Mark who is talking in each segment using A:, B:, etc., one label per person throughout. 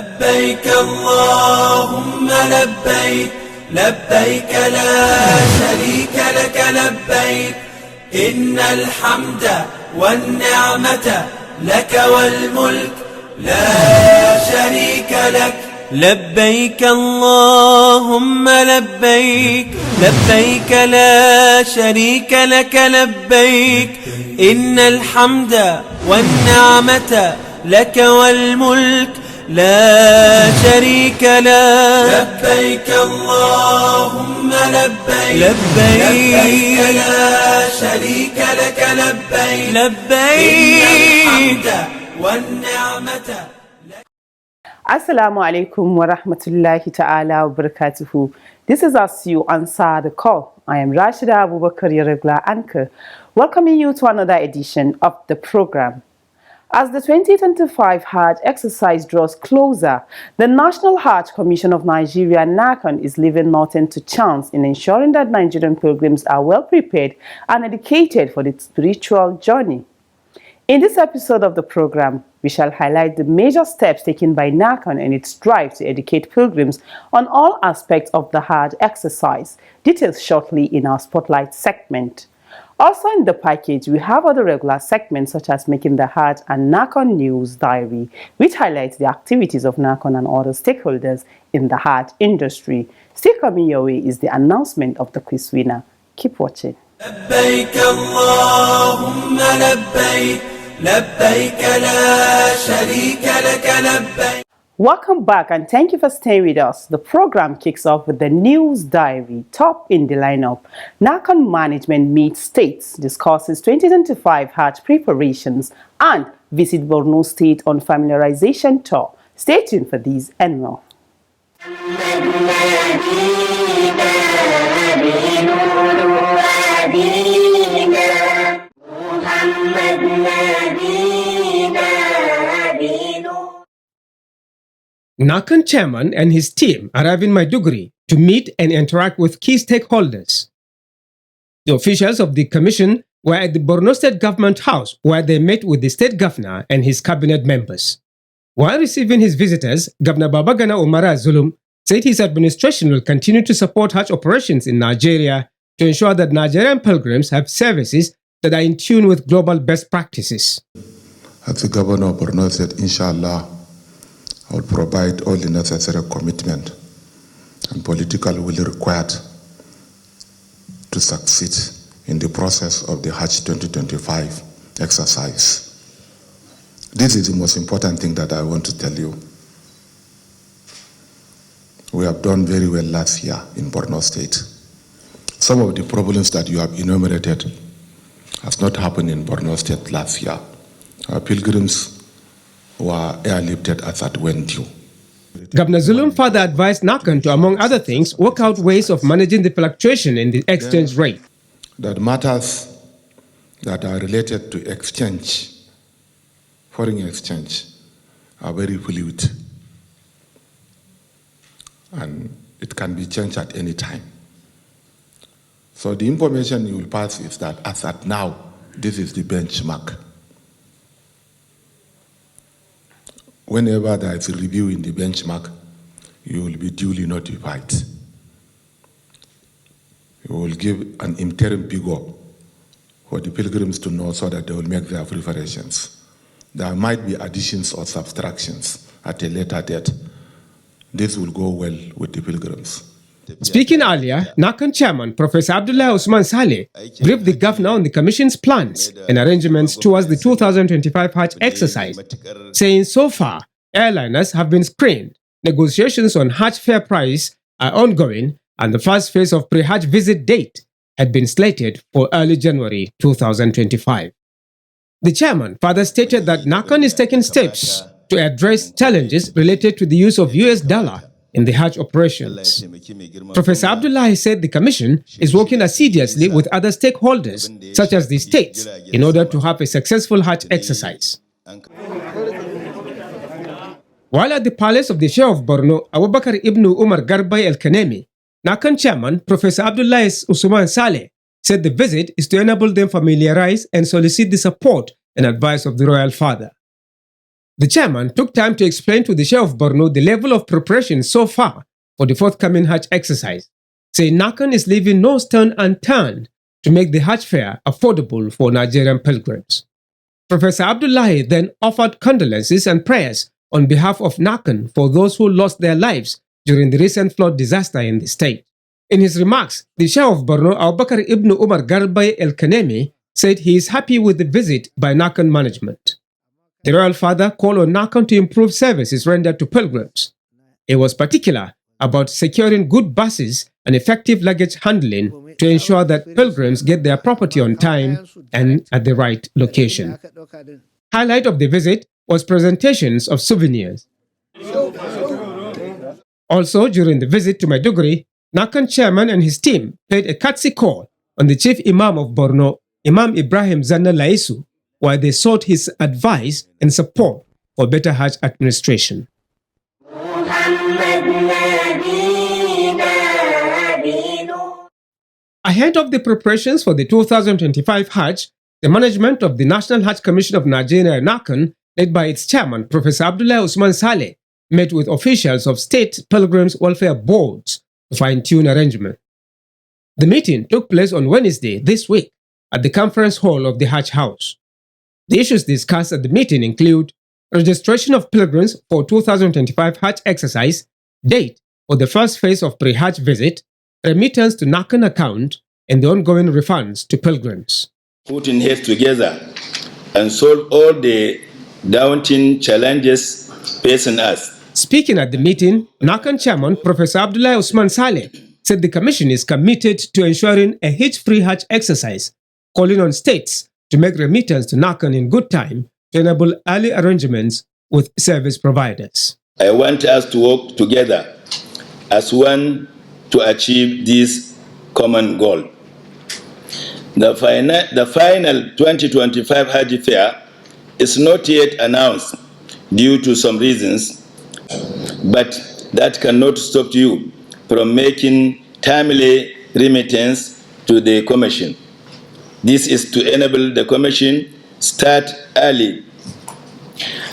A: لبيك اللهم لبيك لبيك لا شريك لك لبيك إن الحمد والنعمة لك والملك لا شريك لك لبيك اللهم لبيك لبيك لا شريك لك لبيك إن الحمد والنعمة لك والملك لا شريك لك لبيك اللهم لبيك لبيك لا شريك لك لبيك لبيك والنعمة.
B: Assalamu alaikum wa rahmatullahi ta'ala wa barakatuhu. This is As You Answer the Call. I am Rashida Abubakar, your regular anchor, welcoming you to another edition of the program. As the 2025 Hajj exercise draws closer, the National Hajj Commission of Nigeria, NAHCON, is leaving nothing to chance in ensuring that Nigerian pilgrims are well prepared and educated for the spiritual journey. In this episode of the program, we shall highlight the major steps taken by NAHCON in its drive to educate pilgrims on all aspects of the Hajj exercise. Details shortly in our Spotlight segment. Also in the package, we have other regular segments such as Making the Hajj and NAHCON News Diary, which highlights the activities of NAHCON and other stakeholders in the Hajj industry. Still coming your way is the announcement of the quiz winner. Keep watching.
A: لبيك اللهم لبيك لبيك لا شريك لك لبيك.
B: Welcome back and thank you for staying with us. The program kicks off with the News Diary. Top in the lineup, NAHCON management meets states, discusses 2025 Hajj preparations, and visit Borno State on familiarization tour. Stay tuned for these and more.
C: NAHCON chairman and his team arrive in Maiduguri to meet and interact with key stakeholders. The officials of the commission were at the Borno State Government House, where they met with the state governor and his cabinet members. While receiving his visitors, Governor Babagana Umara Zulum said his administration will continue to support Hajj operations in Nigeria to ensure that Nigerian pilgrims have services that are in tune with global best practices.
D: As the governor of Borno said, inshallah, I will provide all the necessary commitment and political will required to succeed in the process of the Hajj 2025 exercise. This is the most important thing that I want to tell you. We have done very well last year in Borno State. Some of the problems that you have enumerated has not happened in Borno State last year. Our pilgrims were airlifted as at when due.
C: Governor Zulum further advised NAHCON to, among other things, work out ways of managing the fluctuation in the exchange rate.
D: That matters that are related to exchange, foreign exchange, are very fluid. And it can be changed at any time. So the information you will pass is that as at now, this is the benchmark. Whenever there is a review in the benchmark, you will be duly notified. You will give an interim figure for the pilgrims to know so that they will make their preparations. There might be additions or subtractions at a later date. This will go well with the pilgrims.
C: Speaking earlier, NAHCON chairman Professor Abdullah Usman Saleh briefed the governor on the commission's plans and arrangements towards the 2025 Hajj exercise, saying so far airliners have been screened, negotiations on Hajj fare price are ongoing, and the first phase of pre-Hajj visit date had been slated for early January 2025. The chairman further stated that NAHCON is taking steps to address challenges related to the use of US dollar in the Hajj operations. Professor Abdullah said the commission is working assiduously with other stakeholders, such as the states, in order to have a successful Hajj exercise. While at the palace of the Sheikh of Borno, Abubakar Ibn Umar Garbay El-Kanemi, NAHCON chairman Professor Abdullah Usman Saleh said the visit is to enable them familiarize and solicit the support and advice of the royal father. The chairman took time to explain to the Sheikh of Borno the level of preparation so far for the forthcoming Hajj exercise, saying NAHCON is leaving no stone unturned to make the Hajj fair affordable for Nigerian pilgrims. Professor Abdullahi then offered condolences and prayers on behalf of NAHCON for those who lost their lives during the recent flood disaster in the state. In his remarks, the Sheikh of Borno, Abubakar ibn Umar Garbay El-Kanemi, said he is happy with the visit by NAHCON management. The royal father called on NAHCON to improve services rendered to pilgrims. He was particular about securing good buses and effective luggage handling to ensure that pilgrims get their property on time and at the right location. Highlight of the visit was presentations of souvenirs. Also, during the visit to Maiduguri, NAHCON chairman and his team paid a courtesy call on the chief imam of Borno, Imam Ibrahim Zanna Laisu, while they sought his advice and support for better Hajj administration. Ahead of the preparations for the 2025 Hajj, the management of the National Hajj Commission of Nigeria, NAHCON, led by its chairman, Professor Abdullah Usman Saleh, met with officials of state pilgrims welfare boards to fine-tune arrangement. The meeting took place on Wednesday this week at the conference hall of the Hajj House. The issues discussed at the meeting include registration of pilgrims for 2025 Hajj exercise, date for the first phase of pre-Hajj visit, remittance to NAHCON account, and the ongoing refunds to pilgrims.
E: Putting heads together and solve all the daunting challenges facing us.
C: Speaking at the meeting, NAHCON chairman Professor Abdullah Usman Saleh said the commission is committed to ensuring a hitch-free Hajj exercise, calling on states to make remittance to NAHCON in good time to enable early arrangements with service providers.
E: I want us to work together as one to achieve this common goal. The final 2025 Hajj fair is not yet announced due to some reasons, but that cannot stop you from making timely remittance to the Commission. This is to enable the Commission start early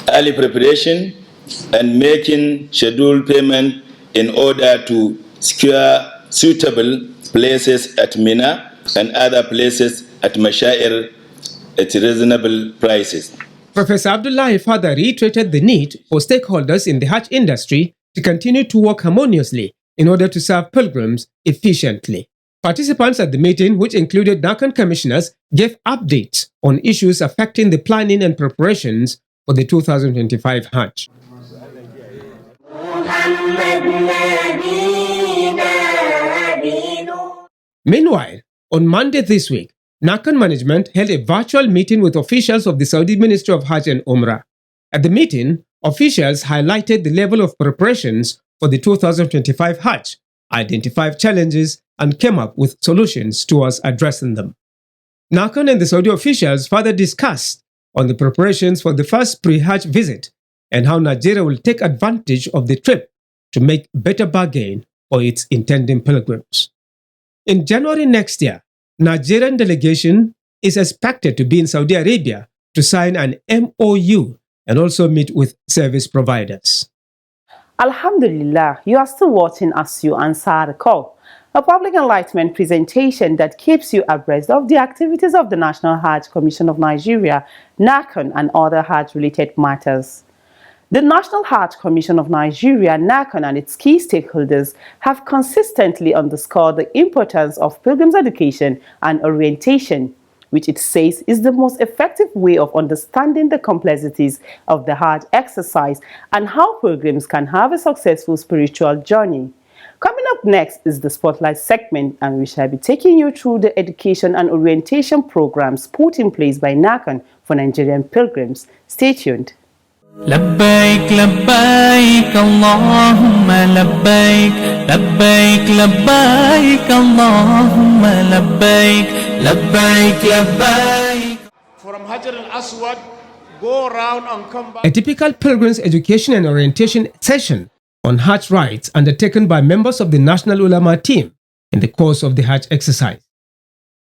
E: preparation and making scheduled payment in order to secure suitable places at Mina and other places at Mashair at reasonable prices.
C: Professor Abdullahi further reiterated the need for stakeholders in the Hajj industry to continue to work harmoniously in order to serve pilgrims efficiently. Participants at the meeting, which included NAHCON commissioners, gave updates on issues affecting the planning and preparations for the 2025 Hajj. Meanwhile, on Monday this week, NAHCON management held a virtual meeting with officials of the Saudi Ministry of Hajj and Umrah. At the meeting, officials highlighted the level of preparations for the 2025 Hajj, identified challenges, and came up with solutions towards addressing them. NAHCON and the Saudi officials further discussed on the preparations for the first pre-Hajj visit and how Nigeria will take advantage of the trip to make better bargain for its intending pilgrims. In January next year, Nigerian delegation is expected to be in Saudi Arabia to sign an MOU and also meet with service providers.
B: Alhamdulillah, you are still watching as you answer the call, a public enlightenment presentation that keeps you abreast of the activities of the National Hajj Commission of Nigeria, NAHCON, and other Hajj-related matters. The National Hajj Commission of Nigeria, NAHCON, and its key stakeholders have consistently underscored the importance of pilgrims' education and orientation, which it says is the most effective way of understanding the complexities of the Hajj exercise and how pilgrims can have a successful spiritual journey. Coming up next is the Spotlight segment, and we shall be taking you through the education and orientation programs put in place by NAHCON for Nigerian pilgrims. Stay tuned.
A: لبيك لبيك اللهم لبيك لبيك لبيك اللهم لبيك لبيك لبيك.
F: From Hajar al-Aswad, go around and come back.
C: A typical pilgrim's education and orientation session on Hajj rites undertaken by members of the National Ulama team in the course of the Hajj exercise.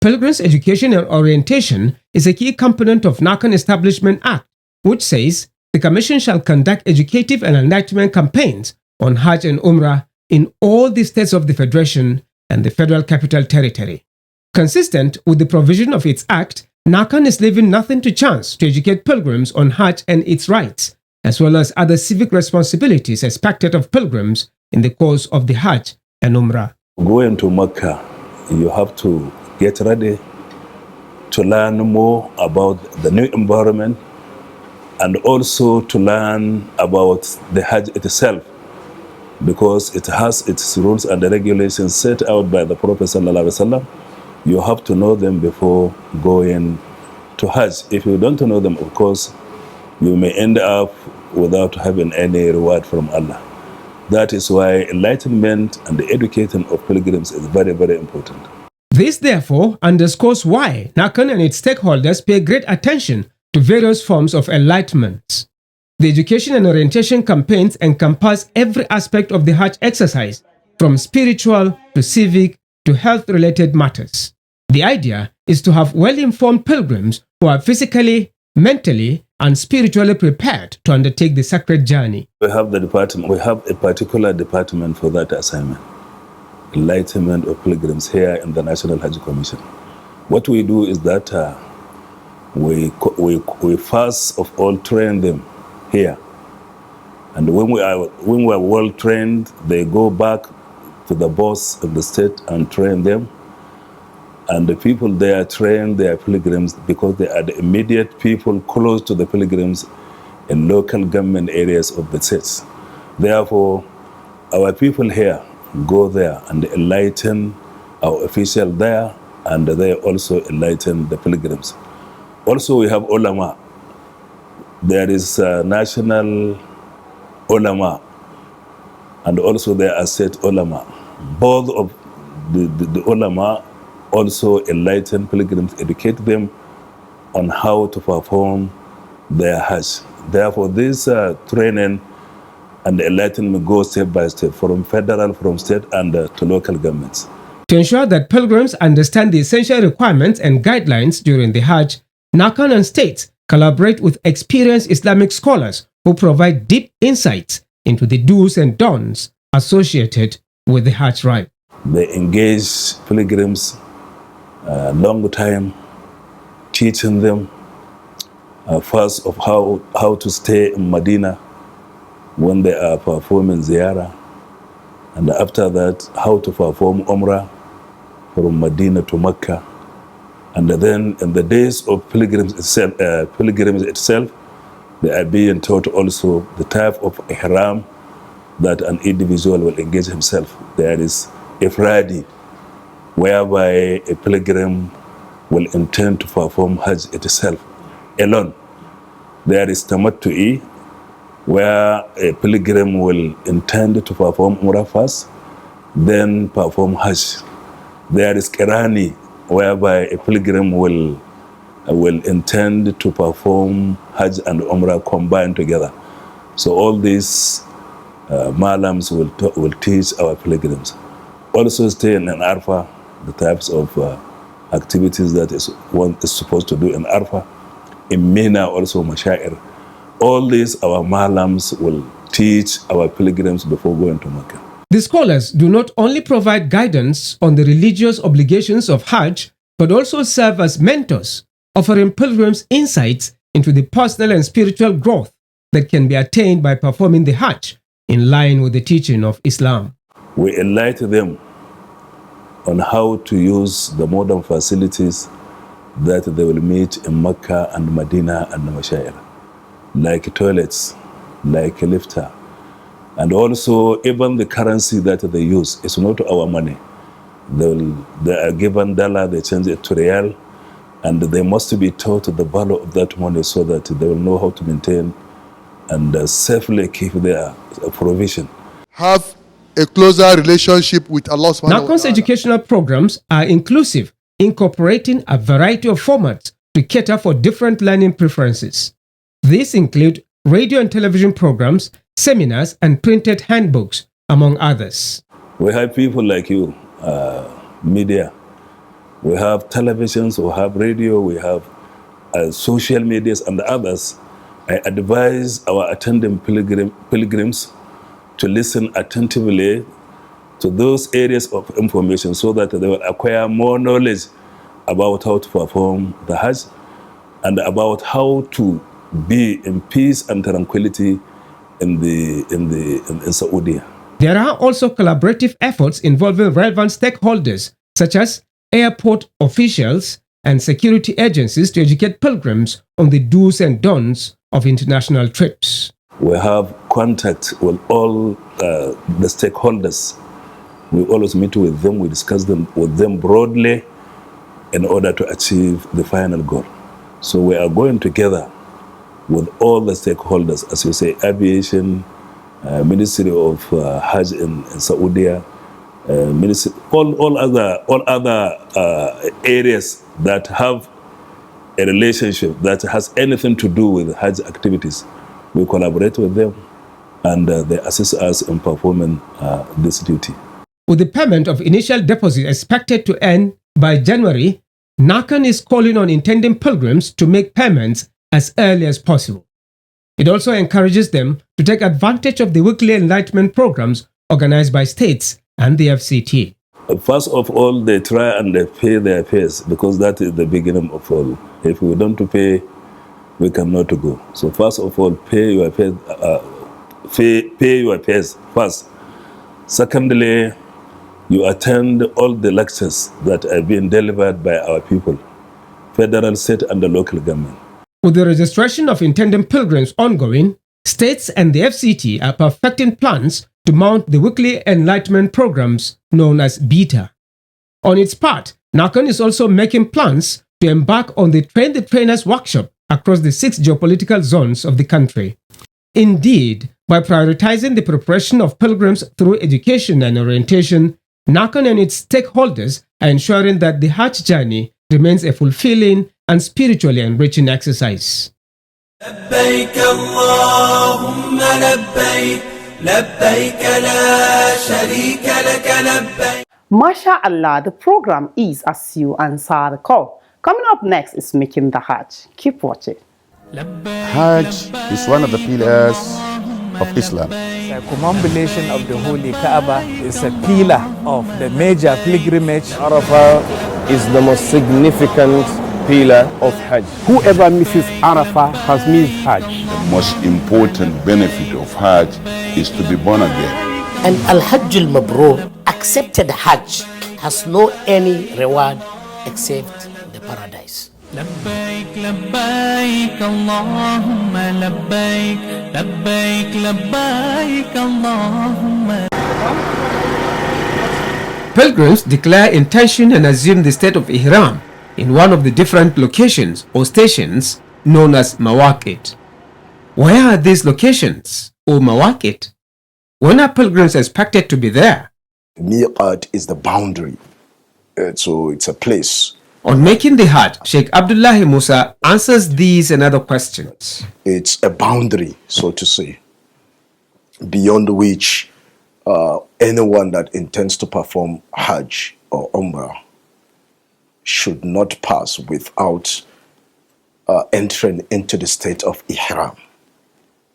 C: Pilgrims' education and orientation is a key component of NAHCON Establishment Act, which says the Commission shall conduct educative and enlightenment campaigns on Hajj and Umrah in all the states of the Federation and the Federal Capital Territory. Consistent with the provision of its Act, NAHCON is leaving nothing to chance to educate pilgrims on Hajj and its rights, as well as other civic responsibilities expected of pilgrims in the course of the Hajj and Umrah.
G: Going to Mecca, you have to get ready to learn more about the new environment and also to learn about the Hajj itself, because it has its rules and regulations set out by the Prophet ﷺ. You have to know them before going to Hajj. If you don't know them, of course, you may end up without having any reward from Allah. That is why enlightenment and the educating of pilgrims is very, very important.
C: This, therefore, underscores why NAHCON and its stakeholders pay great attention to various forms of enlightenment. The education and orientation campaigns encompass every aspect of the Hajj exercise, from spiritual to civic to health-related matters. The idea is to have well-informed pilgrims who are physically, mentally, and spiritually prepared to undertake the sacred journey.
G: We have a particular department for that assignment, enlightenment of pilgrims here in the National Hajj Commission. What we do is that we first of all train them here, and when we are well trained, they go back to the boss of the state and train them. And the people there train their pilgrims because they are the immediate people close to the pilgrims in local government areas of the states. Therefore, our people here go there and enlighten our officials there, and they also enlighten the pilgrims. Also, we have ulama. There is national ulama, and also there are state ulama. Both of the ulama also enlighten pilgrims, educate them on how to perform their Hajj. Therefore, this training and enlightenment goes step by step from federal, from state, and to local governments.
C: To ensure that pilgrims understand the essential requirements and guidelines during the Hajj, NAHCON and states collaborate with experienced Islamic scholars who provide deep insights into the do's and don'ts associated with the Hajj rite.
G: They engage pilgrims a long time, teaching them first of how to stay in Medina when they are performing ziyarah, and after that how to perform Umrah from Medina to Mecca. And then in the days of pilgrims itself, they are being taught also the type of ihram that an individual will engage himself. There is ifradi, whereby a pilgrim will intend to perform Hajj itself alone. There is tamattu'i, where a pilgrim will intend to perform Umrah first, then perform Hajj. There is qirani, whereby a pilgrim will intend to perform Hajj and Umrah combined together. So all these malams will teach our pilgrims. Also staying in Arfa, the types of activities that one is supposed to do in Arfa. In Mina also Mashair. All these our malams will teach our pilgrims before going to Mecca.
C: The scholars do not only provide guidance on the religious obligations of Hajj, but also serve as mentors, offering pilgrims insights into the personal and spiritual growth that can be attained by performing the Hajj in line with the teaching of Islam.
G: We enlighten them on how to use the modern facilities that they will meet in Mecca and Medina and Mashair, like toilets, like a lifter. And also, even the currency that they use is not our money. They are given dollar, they change it to real, and they must be taught the value of that money so that they will know how to maintain and safely keep their provision.
H: Have a closer relationship with Allah subhanahu wa ta'ala.
C: NAHCON's educational programs are inclusive, incorporating a variety of formats to cater for different learning preferences. These include radio and television programs, seminars, and printed handbooks, among others.
G: We have people like you, media. We have televisions, we have radio, we have social medias and others I advise our attending pilgrims to listen attentively to those areas of information so that they will acquire more knowledge about how to perform the Hajj and about how to be in peace and tranquility in Saudi.
C: There are also collaborative efforts involving relevant stakeholders such as airport officials and security agencies to educate pilgrims on the do's and don'ts of international trips.
G: We have contact with all the stakeholders. We always meet with them, we discuss with them broadly in order to achieve the final goal. So we are going together with all the stakeholders, as you say, aviation, Ministry of Hajj in Saudi, all other areas that have a relationship that has anything to do with Hajj activities. We collaborate with them and they assist us in performing this duty.
C: With the payment of initial deposit expected to end by January, NAHCON is calling on intending pilgrims to make payments as early as possible. It also encourages them to take advantage of the weekly enlightenment programs organized by states and the FCT.
G: First of all, they try and they pay their fares because that is the beginning of all. If we don't pay, we cannot go. So first of all, pay your fares first. Secondly, you attend all the lectures that are being delivered by our people, federal, state, and the local government.
C: With the registration of intending pilgrims ongoing, states and the FCT are perfecting plans to mount the weekly enlightenment programs known as BETA. On its part, NAHCON is also making plans to embark on the Train the Trainers workshop across the 6 geopolitical zones of the country. Indeed, by prioritizing the preparation of pilgrims through education and orientation, NAHCON and its stakeholders are ensuring that the Hajj journey remains a fulfilling and spiritually enriching exercise.
A: لبيك اللهم لبيك لبيك لا شريك لك لبيك.
B: MashaAllah, the program is As You Answer the Call. Coming up next is Making the Hajj. Keep watching.
I: Hajj is one of the pillars of Islam.
J: The circumambulation of the Holy Kaaba is a pillar of the major pilgrimage.
K: Arafah is the most significant pillar of Hajj. Whoever misses Arafah has missed Hajj.
I: The most important benefit of Hajj is to be born again.
L: And Al-Hajj al-Mabrur, accepted Hajj, has no any reward except the paradise.
A: لبيك لبيك اللهم لبيك لبيك لبيك اللهم.
C: Pilgrims declare intention and assume the state of Ihram in one of the different locations or stations known as Miqat. Where are these locations or Miqat? When are pilgrims expected to be there?
M: Miqat is the boundary, so it's a place.
C: On Making the Hajj, Sheikh Abdullahi Musa answers these and other questions.
M: It's a boundary, so to say, beyond which anyone that intends to perform Hajj or Umrah should not pass without entering into the state of Ihram.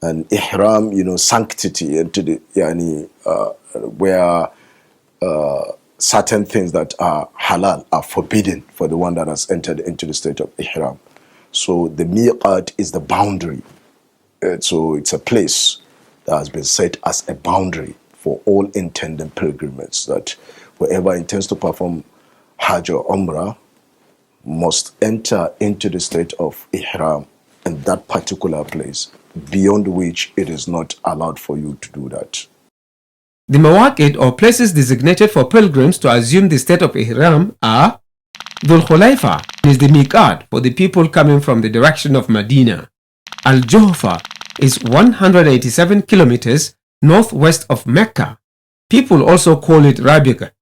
M: And Ihram, sanctity, into the where certain things that are halal are forbidden for the one that has entered into the state of Ihram. So the Miqat is the boundary. So it's a place that has been set as a boundary for all intending pilgrimages, that whoever intends to perform Hajj or Umrah must enter into the state of Ihram in that particular place, beyond which it is not allowed for you to do that.
C: The Miqat, or places designated for pilgrims to assume the state of Ihram, are Dhul Khulaifa is the Miqat for the people coming from the direction of Medina. Al-Juhfa is 187 kilometers northwest of Mecca. People also call it Rabiqa,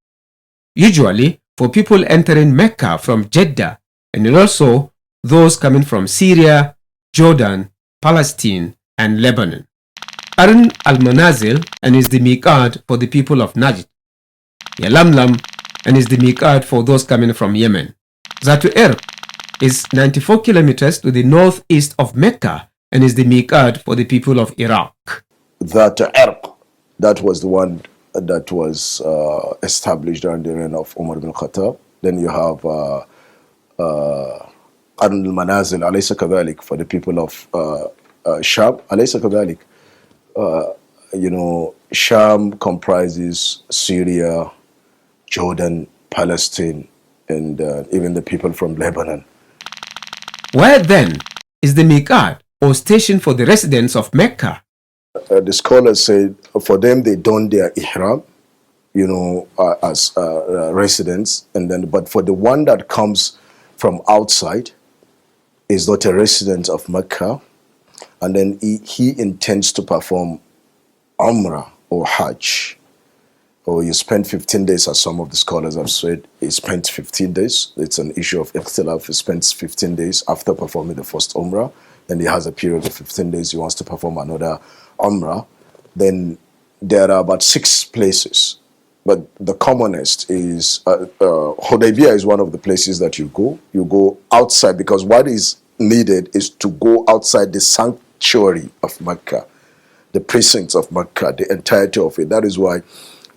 C: usually for people entering Mecca from Jeddah, and also those coming from Syria, Jordan, Palestine, and Lebanon. Qarn al-Manazil and is the Miqat for the people of Najd. Yalamlam and is the Miqat for those coming from Yemen. Zatu Irq is 94 kilometers to the northeast of Mecca and is the Miqat for the people of Iraq.
M: That was the one that was established during the reign of Umar ibn Khattab. Then you have Qarn al-Manazil, alaysa kadhalik, for the people of Sham, alaysa kadhalik. Sham comprises Syria, Jordan, Palestine, and even the people from Lebanon.
C: Where then is the Miqat, or station for the residents of Mecca?
M: The scholars say for them they don their ihram, as residents, but for the one that comes from outside, is not a resident of Mecca, and then he intends to perform Umrah or Hajj, or you spend 15 days, as some of the scholars have said. He spent 15 days. It's an issue of ikhtilaf. He spends 15 days after performing the first Umrah. Then he has a period of 15 days. He wants to perform another Umrah. Then there are about 6 places. But the commonest is, Hudaybiyah is one of the places that you go. You go outside, because what is needed is to go outside the sanctuary of Mecca, the precincts of Mecca, the entirety of it. That is why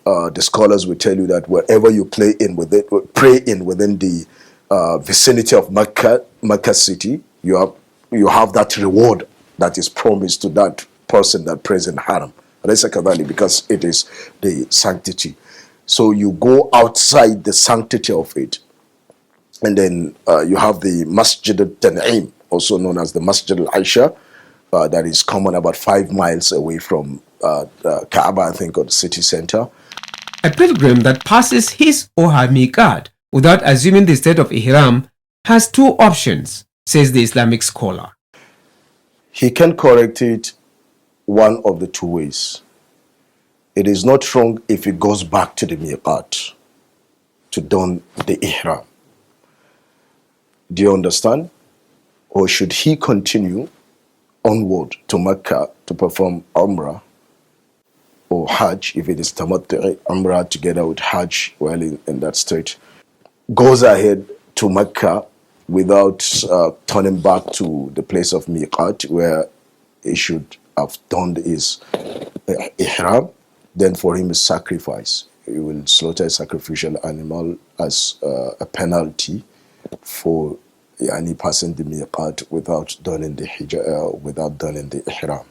M: the scholars will tell you that wherever you pray in within the vicinity of Mecca city, you have that reward that is promised to that person that prays in Haram, because it is the sanctity. So you go outside the sanctity of it, and then you have the Masjid al-Tan'im, also known as the Masjid al-Aisha, that is common about 5 miles away from Kaaba, I think, or the city center.
C: A pilgrim that passes his or her Miqat without assuming the state of Ihram has 2 options, says the Islamic scholar.
M: He can correct it one of the 2 ways. It is not wrong if he goes back to the Miqat to don the Ihram. Do you understand? Or should he continue onward to Mecca to perform Umrah or Hajj, if it is Tamattu Umrah together with Hajj while in that state, goes ahead to Mecca without turning back to the place of Miqat where he should have done his Ihram? Then for him is sacrifice. He will slaughter a sacrificial animal as a penalty for any passing the Miqat without donning the Ihram.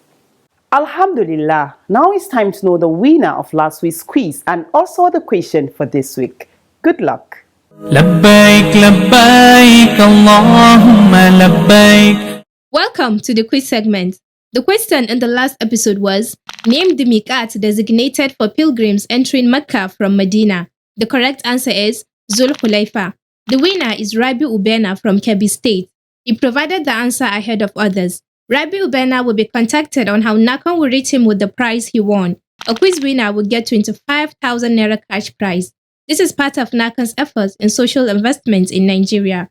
B: Alhamdulillah. Now it's time to know the winner of last week's quiz and also the question for this week. Good luck.
A: لبيك لبيك اللهم لبيك.
N: Welcome to the quiz segment. The question in the last episode was, name the Miqat designated for pilgrims entering Mecca from Medina. The correct answer is Zul Hulaifa. The winner is Rabi Ubena from Kebbi State. He provided the answer ahead of others. Rabi Ubena will be contacted on how NAHCON will rate him with the prize he won. A quiz winner will get 25,000 Naira cash prize. This is part of NAHCON's efforts in social investments in Nigeria.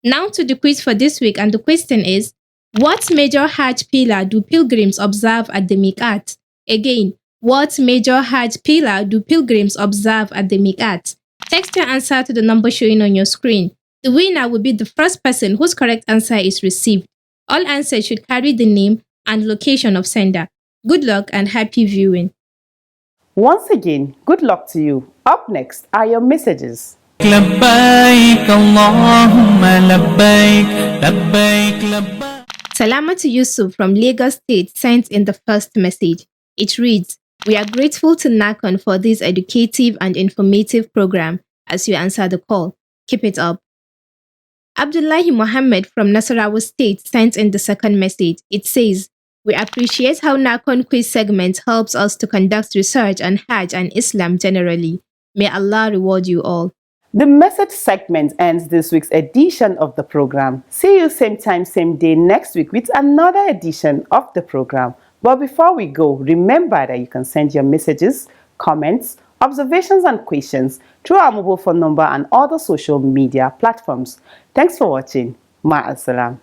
N: Now to the quiz for this week, and the question is, what major Hajj pillar do pilgrims observe at the Miqat? Again, what major Hajj pillar do pilgrims observe at the Miqat? Text your answer to the number showing on your screen. The winner will be the first person whose correct answer is received. All answers should carry the name and location of sender. Good luck and happy viewing.
B: Once again, good luck to you. Up next are your messages.
A: لبيك اللهم لبيك لبيك لبيك.
N: Salamatu Yusuf from Lagos State sent in the first message. It reads, "We are grateful to NAHCON for this educative and informative program as you answer the call. Keep it up." Abdullahi Mohammed from Nasarawa State sent in the second message. It says, "We appreciate how NAHCON quiz segment helps us to conduct research on Hajj and Islam generally. May Allah reward you all."
B: The message segment ends this week's edition of the program. See you same time, same day next week with another edition of the program. But before we go, remember that you can send your messages, comments, observations and questions through our mobile phone number and other social media platforms. Thanks for watching. Ma'asalam.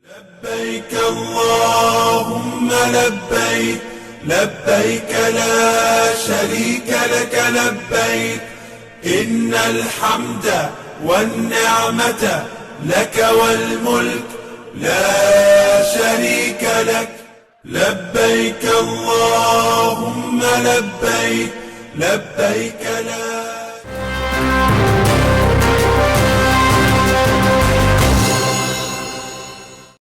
F: لبيك اللهم لبيك لبيك لا شريك لك لبيك إن الحمد والنعمة لك والملك لا
O: شريك لك لبيك اللهم لبيك لبيك لا